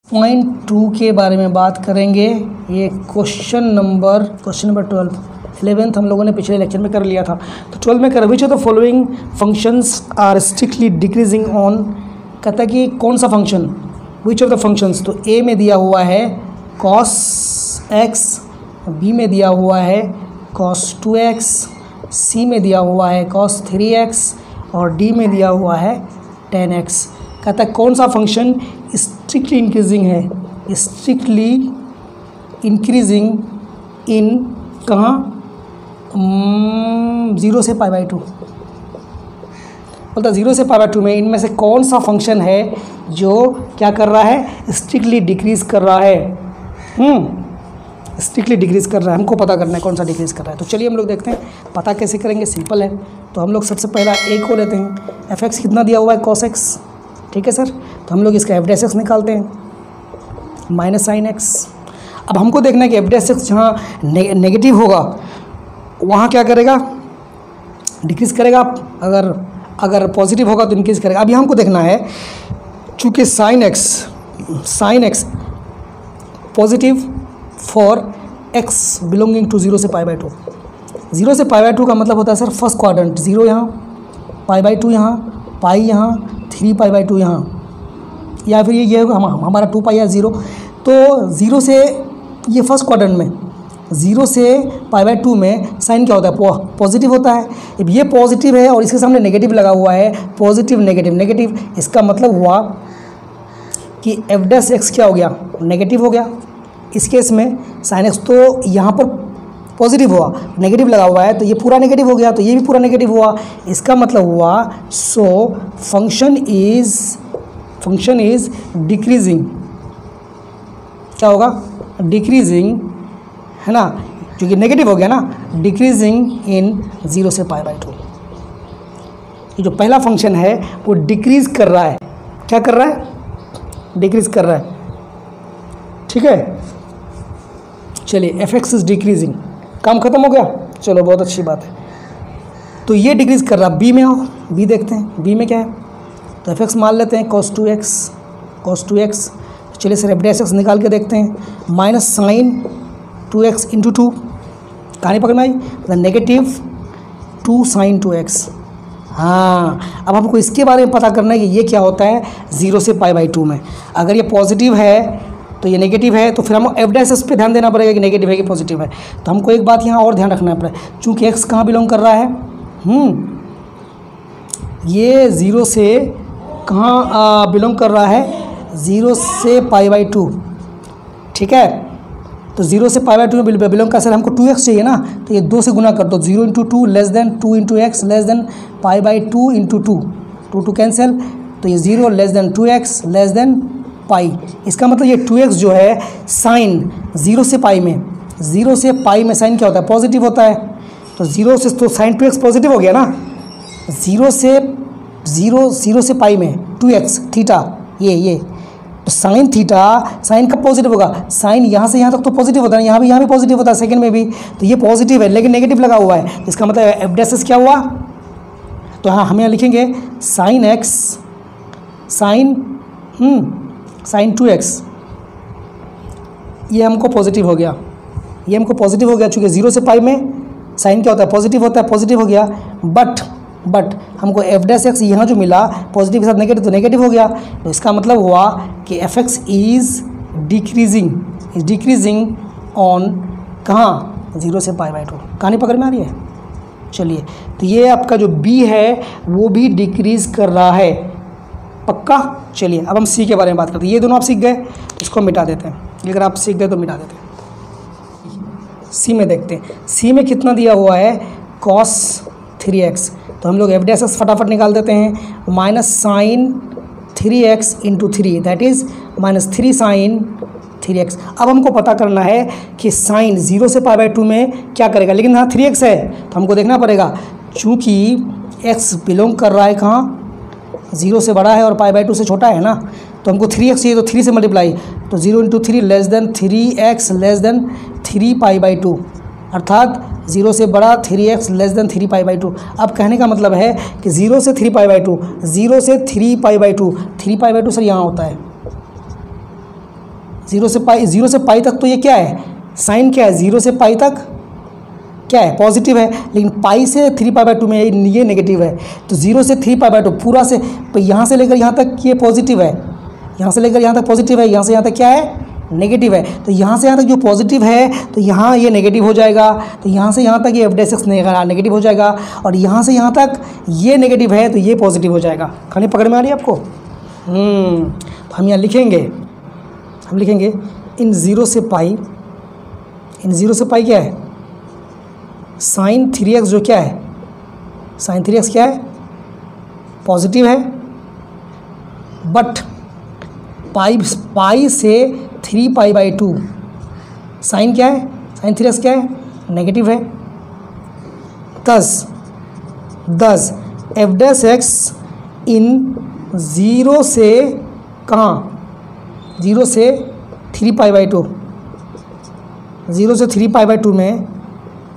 6.2 के बारे में बात करेंगे। ये क्वेश्चन नंबर 12 11th हम लोगों ने पिछले लेक्चर में कर लिया था। तो 12 में कर which of the following functions are strictly decreasing on, कहता है कि कौन सा function, which of the functions. तो ए में दिया हुआ है cos x, बी में दिया हुआ है cos 2x, सी में दिया हुआ है cos 3x और डी में दिया हुआ है 10x। कहता है कौन सा फंक्शन स्ट्रिक्टली इंक्रीजिंग है, स्ट्रिक्टली इंक्रीजिंग इन कहाँ 0 से π/2, बोलता 0 से π/2 में इनमें से कौन सा फंक्शन है जो क्या कर रहा है, स्ट्रिक्टली डिक्रीज कर रहा है। स्ट्रिक्टली डिक्रीज कर रहा है, हमको पता करना है कौन सा डिक्रीज कर रहा है। तो चलिए हम लोग देखते हैं पता कैसे करेंगे, सिंपल है। तो हम लोग सबसे पहला ए को लेते हैं, f(x) कितना दिया हुआ है cos x, ठीक है सर। तो हम लोग इसका f(x) निकालते हैं माइनस sin x। अब हमको देखना है कि f(x) जहाँ नेगेटिव होगा वहाँ क्या करेगा, डिक्रीज करेगा, अगर पॉजिटिव होगा तो इंक्रीज करेगा। अब यहाँ हमको देखना है चूँकि sin x positive for x belonging to 0 से π/2। 0 से π/2 का मतलब होता है सर फर्स्ट क्वाड्रेंट, 0 यहाँ, π/2 यहाँ, पाई यहाँ, 3 π/2 यहाँ, या फिर ये हमारा 2 पाई या 0। तो 0 से ये फर्स्ट क्वाड्रेंट में 0 से π/2 में साइन क्या होता है, पॉजिटिव होता है। अब ये पॉजिटिव है और इसके सामने नेगेटिव लगा हुआ है, पॉजिटिव नेगेटिव नेगेटिव, इसका मतलब हुआ कि f(x) क्या हो गया, नेगेटिव हो गया। इस केस में sin x तो यहाँ पर पॉजिटिव हुआ, नेगेटिव लगा हुआ है तो ये पूरा नेगेटिव हो गया, तो ये भी पूरा नेगेटिव हुआ। इसका मतलब हुआ सो फंक्शन इज डिक्रीजिंग, क्या होगा, डिक्रीजिंग है ना, क्योंकि नेगेटिव हो गया ना, डिक्रीजिंग इन 0 से π/2। ये जो पहला फंक्शन है वो डिक्रीज कर रहा है, क्या कर रहा है, डिक्रीज कर रहा है, ठीक है। चलिए f(x) इज डिक्रीजिंग, काम खत्म हो गया, चलो बहुत अच्छी बात है। तो ये डिक्रीज कर रहा है। बी में आओ, बी देखते हैं बी में क्या है। तो f(x) मान लेते हैं cos 2x। चलिए सर f(x) निकाल के देखते हैं, माइनस sin 2x इंटू 2, कहानी पकड़ में आई, नेगेटिव 2 sin 2x। हाँ, अब हमको इसके बारे में पता करना है कि ये क्या होता है 0 से π/2 में। अगर ये पॉजिटिव है तो ये नेगेटिव है, तो फिर हम f(x) पे ध्यान देना पड़ेगा कि नेगेटिव है कि पॉजिटिव है। तो हमको एक बात यहाँ और ध्यान रखना पड़ेगा, चूँकि x कहाँ बिलोंग कर रहा है, ये 0 से कहाँ बिलोंग कर रहा है, 0 से π/2, ठीक है। तो 0 से π/2 में बिलोंग का सर हमको 2x चाहिए ना, तो ये 2 से गुना कर दो, 0 × 2 less than 2 × x less than π/2 × 2, 2 cancel, तो ये 0 less than 2x less than pi. इसका मतलब ये 2x जो है साइन 0 से पाई में साइन क्या होता है, पॉजिटिव होता है। तो 0 से तो साइन 2x पॉजिटिव हो गया ना, 0 से पाई में 2x थीटा, ये तो साइन थीटा, साइन कब पॉजिटिव होगा, साइन यहाँ से यहाँ तक तो पॉजिटिव होता है, यहाँ भी पॉजिटिव होता है, सेकंड में भी, तो ये पॉजिटिव है लेकिन नेगेटिव लगा हुआ है। इसका मतलब f(x) क्या हुआ, तो हाँ हम यहाँ लिखेंगे साइन x साइन 2x, ये हमको पॉजिटिव हो गया, चूँकि 0 से पाई में साइन क्या होता है, पॉजिटिव हो गया। बट हमको f(x) यहाँ जो मिला पॉजिटिव के साथ नेगेटिव, तो नेगेटिव हो गया। तो इसका मतलब हुआ कि f(x) इज डिक्रीजिंग ऑन कहाँ, 0 से π/2। कहानी पकड़ में आ रही है। चलिए, तो ये आपका जो b है वो भी डिक्रीज कर रहा है, पक्का। चलिए अब हम सी के बारे में बात करते हैं। ये दोनों आप सीख गए, इसको मिटा देते हैं, अगर आप सीख गए तो मिटा देते हैं। सी में देखते हैं, सी में कितना दिया हुआ है cos 3x। तो हम लोग f(x) फटाफट निकाल देते हैं, minus sine 3x into 3 that is minus 3 sine 3x। अब हमको पता करना है कि साइन 0 से π/2 में क्या करेगा, लेकिन हाँ 3x है तो हमको देखना पड़ेगा, चूँकि x बिलोंग कर रहा है कहाँ, 0 से बड़ा है और π/2 से छोटा है ना, तो हमको 3x चाहिए, तो 3 से मल्टीप्लाई, तो 0 × 3 less than 3x less than 3 π/2, अर्थात 0 से बड़ा 3x लेस देन 3 π/2। अब कहने का मतलब है कि 0 से 3 π/2, 0 से 3 π/2, 3 π/2 सर यहाँ होता है, 0 से पाई तक तो ये क्या है, साइन क्या है, 0 से पाई तक क्या है, पॉजिटिव है, लेकिन पाई से 3π/2 में ये नेगेटिव है। तो 0 से 3π/2 पूरा से, तो यहाँ से लेकर यहाँ तक ये पॉजिटिव है, यहाँ से लेकर यहाँ तक पॉजिटिव है, यहाँ से यहाँ तक क्या है, नेगेटिव है। तो यहाँ से यहाँ तक जो पॉजिटिव है तो यहाँ ये नेगेटिव हो जाएगा, तो यहाँ से यहाँ तक ये f(x) नेगेटिव हो जाएगा, और यहाँ से यहाँ तक ये नेगेटिव है तो ये पॉजिटिव हो जाएगा। कहानी पकड़ में आ रही है आपको? तो हम यहाँ लिखेंगे, हम लिखेंगे इन 0 से पाई क्या है, साइन 3x जो क्या है, साइन 3x क्या है, पॉजिटिव है, बट पाई से 3π/2 साइन क्या है, साइन 3x क्या है, नेगेटिव है। दस f(x) इन 0 से कहाँ, 0 से 3π/2, 0 से 3π/2 में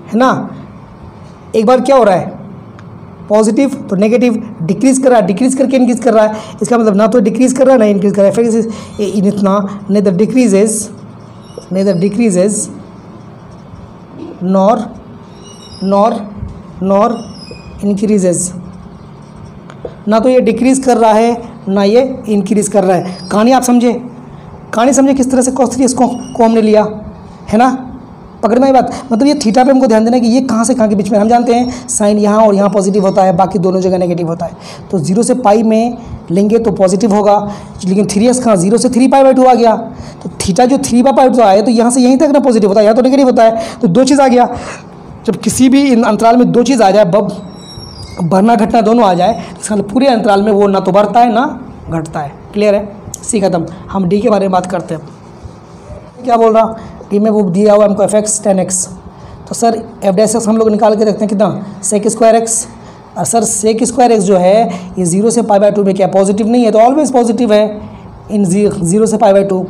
है ना, एक बार क्या हो रहा है, पॉजिटिव तो नेगेटिव डिक्रीज कर रहा है, डिक्रीज करके इंक्रीज कर रहा है। इसका मतलब ना तो डिक्रीज कर रहा है ना इंक्रीज कर रहा है। इन इतना नेदर डिक्रीजेज नॉर इंक्रीजेज, ना तो ये डिक्रीज कर रहा है ना ये इंक्रीज कर रहा है। कहानी आप समझे, कहानी समझे किस तरह से cos 3x को हमने लिया है ना, पकड़ में आई बात। मतलब ये थीटा पे हमको ध्यान देना है कि ये कहाँ से कहाँ के बीच में, हम जानते हैं साइन यहाँ और यहाँ पॉजिटिव होता है, बाकी दोनों जगह नेगेटिव होता है। तो 0 से पाई में लेंगे तो पॉजिटिव होगा, लेकिन 3x कहाँ, 0 से 3π/2 आ गया, तो थीटा जो 3π/2 आया तो यहाँ से यहीं तक ना पॉजिटिव होता है, यहाँ तो नेगेटिव होता है। तो दो चीज़ आ गया, जब किसी भी अंतराल में दो चीज़ आ जाए, बढ़ना घटना दोनों आ जाए, तो इसका पूरे अंतराल में वो ना तो बढ़ता है ना घटता है। क्लियर है, सी खत्म। हम डी के बारे में बात करते हैं। क्या बोल रहा, डी में वो दिया हुआ हमको f(x) 10x, तो सर f(x) हम लोग निकाल के देखते हैं कितना, sec²x। और सर sec² x जो है ये 0 से π/2 में क्या पॉजिटिव नहीं है, तो ऑलवेज पॉजिटिव है इन 0 से π/2।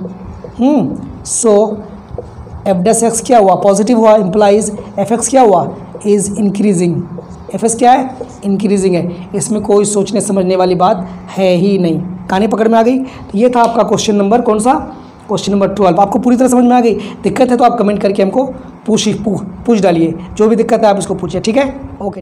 सो f(x) क्या हुआ, पॉजिटिव हुआ, इम्प्लाइज f(x) क्या हुआ, इज़ इंक्रीजिंग। f(x) क्या है, इंक्रीजिंग है। इसमें कोई सोचने समझने वाली बात है ही नहीं। कहानी पकड़ में आ गई। तो ये था आपका क्वेश्चन नंबर कौन सा, क्वेश्चन नंबर 12। आपको पूरी तरह समझ में आ गई। दिक्कत है तो आप कमेंट करके हमको पूछ डालिए, जो भी दिक्कत है आप इसको पूछिए, ठीक है, ओके।